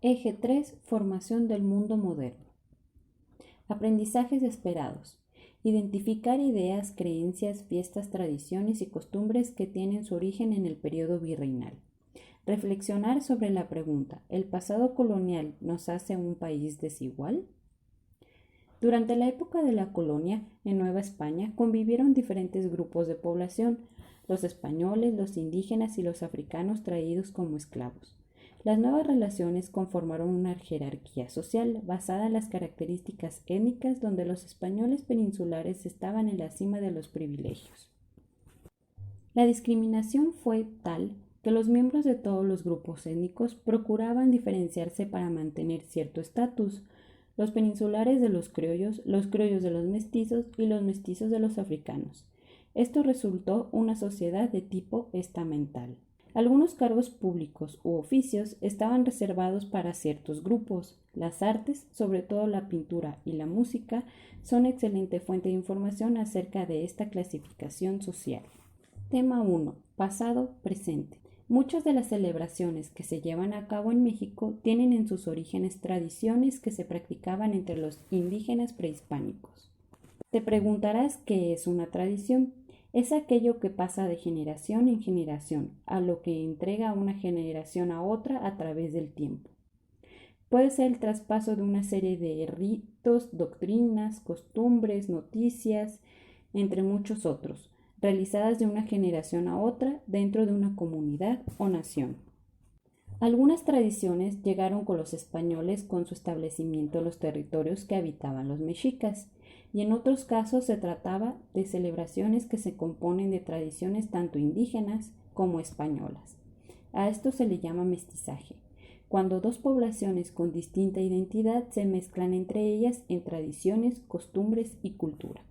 Eje 3. Formación del mundo moderno. Aprendizajes esperados. Identificar ideas, creencias, fiestas, tradiciones y costumbres que tienen su origen en el periodo virreinal. Reflexionar sobre la pregunta: ¿el pasado colonial nos hace un país desigual? Durante la época de la colonia, en Nueva España, convivieron diferentes grupos de población: los españoles, los indígenas y los africanos traídos como esclavos. Las nuevas relaciones conformaron una jerarquía social basada en las características étnicas, donde los españoles peninsulares estaban en la cima de los privilegios. La discriminación fue tal que los miembros de todos los grupos étnicos procuraban diferenciarse para mantener cierto estatus: los peninsulares de los criollos de los mestizos y los mestizos de los africanos. Esto resultó una sociedad de tipo estamental. Algunos cargos públicos u oficios estaban reservados para ciertos grupos. Las artes, sobre todo la pintura y la música, son excelente fuente de información acerca de esta clasificación social. Tema 1. Pasado-presente. Muchas de las celebraciones que se llevan a cabo en México tienen en sus orígenes tradiciones que se practicaban entre los indígenas prehispánicos. Te preguntarás qué es una tradición. Es aquello que pasa de generación en generación, a lo que entrega una generación a otra a través del tiempo. Puede ser el traspaso de una serie de ritos, doctrinas, costumbres, noticias, entre muchos otros, realizadas de una generación a otra dentro de una comunidad o nación. Algunas tradiciones llegaron con los españoles con su establecimiento en los territorios que habitaban los mexicas, y en otros casos se trataba de celebraciones que se componen de tradiciones tanto indígenas como españolas. A esto se le llama mestizaje, cuando dos poblaciones con distinta identidad se mezclan entre ellas en tradiciones, costumbres y cultura.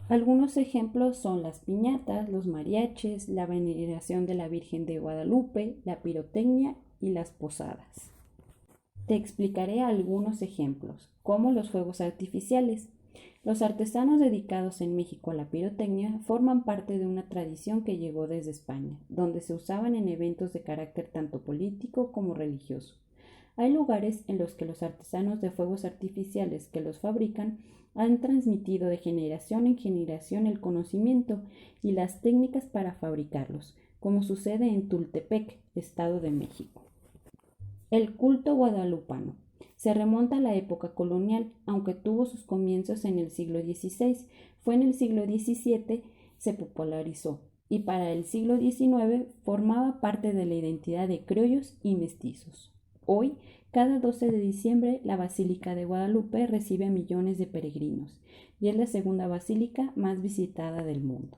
Algunos ejemplos son las piñatas, los mariachis, la veneración de la Virgen de Guadalupe, la pirotecnia y las posadas. Te explicaré algunos ejemplos, como los fuegos artificiales. Los artesanos dedicados en México a la pirotecnia forman parte de una tradición que llegó desde España, donde se usaban en eventos de carácter tanto político como religioso. Hay lugares en los que los artesanos de fuegos artificiales que los fabrican han transmitido de generación en generación el conocimiento y las técnicas para fabricarlos, como sucede en Tultepec, Estado de México. El culto guadalupano se remonta a la época colonial, aunque tuvo sus comienzos en el siglo XVI. Fue en el siglo XVII se popularizó y para el siglo XIX formaba parte de la identidad de criollos y mestizos. Hoy, cada 12 de diciembre, la Basílica de Guadalupe recibe a millones de peregrinos y es la segunda basílica más visitada del mundo.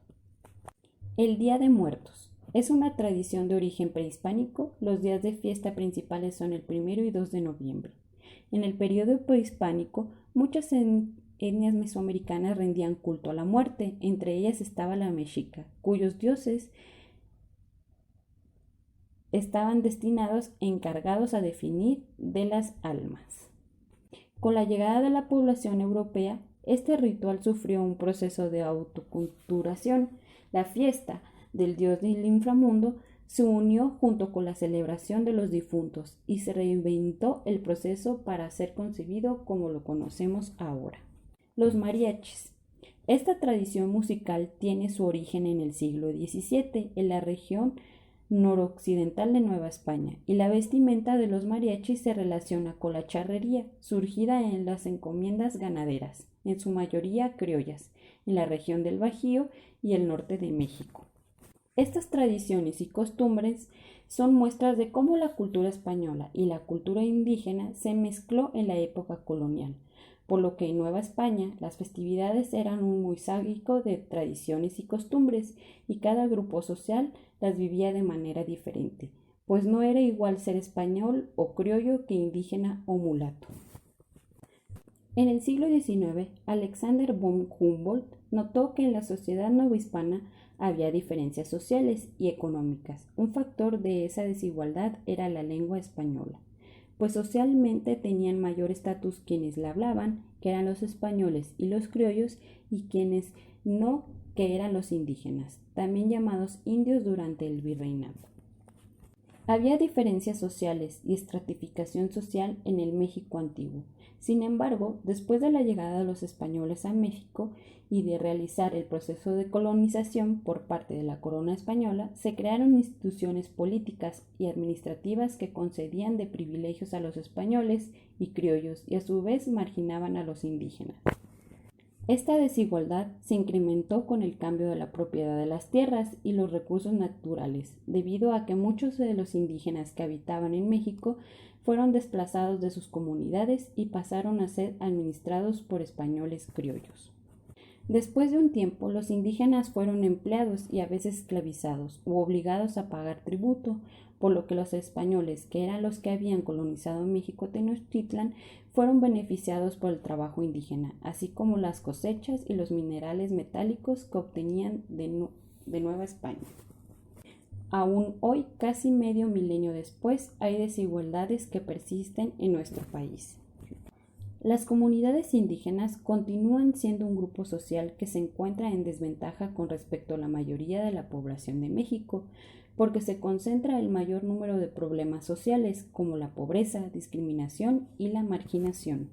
El Día de Muertos es una tradición de origen prehispánico. Los días de fiesta principales son el 1 y 2 de noviembre. En el periodo prehispánico, muchas etnias mesoamericanas rendían culto a la muerte. Entre ellas estaba la mexica, cuyos dioses estaban destinados encargados a definir de las almas. Con la llegada de la población europea, este ritual sufrió un proceso de autoculturación. La fiesta del dios del inframundo se unió junto con la celebración de los difuntos y se reinventó el proceso para ser concebido como lo conocemos ahora. Los mariachis. Esta tradición musical tiene su origen en el siglo XVII en la región noroccidental de Nueva España, y la vestimenta de los mariachis se relaciona con la charrería, surgida en las encomiendas ganaderas, en su mayoría criollas, en la región del Bajío y el norte de México. Estas tradiciones y costumbres son muestras de cómo la cultura española y la cultura indígena se mezcló en la época colonial, por lo que en Nueva España las festividades eran un mosaico de tradiciones y costumbres, y cada grupo social las vivía de manera diferente, pues no era igual ser español o criollo que indígena o mulato. En el siglo XIX, Alexander von Humboldt notó que en la sociedad novohispana había diferencias sociales y económicas. Un factor de esa desigualdad era la lengua española, pues socialmente tenían mayor estatus quienes la hablaban, que eran los españoles y los criollos, y quienes no, que eran los indígenas, también llamados indios durante el virreinato. Había diferencias sociales y estratificación social en el México antiguo. Sin embargo, después de la llegada de los españoles a México y de realizar el proceso de colonización por parte de la corona española, se crearon instituciones políticas y administrativas que concedían de privilegios a los españoles y criollos y a su vez marginaban a los indígenas. Esta desigualdad se incrementó con el cambio de la propiedad de las tierras y los recursos naturales, debido a que muchos de los indígenas que habitaban en México fueron desplazados de sus comunidades y pasaron a ser administrados por españoles criollos. Después de un tiempo, los indígenas fueron empleados y a veces esclavizados u obligados a pagar tributo, por lo que los españoles, que eran los que habían colonizado México Tenochtitlan, fueron beneficiados por el trabajo indígena, así como las cosechas y los minerales metálicos que obtenían de Nueva España. Aún hoy, casi medio milenio después, hay desigualdades que persisten en nuestro país. Las comunidades indígenas continúan siendo un grupo social que se encuentra en desventaja con respecto a la mayoría de la población de México, porque se concentra el mayor número de problemas sociales como la pobreza, discriminación y la marginación.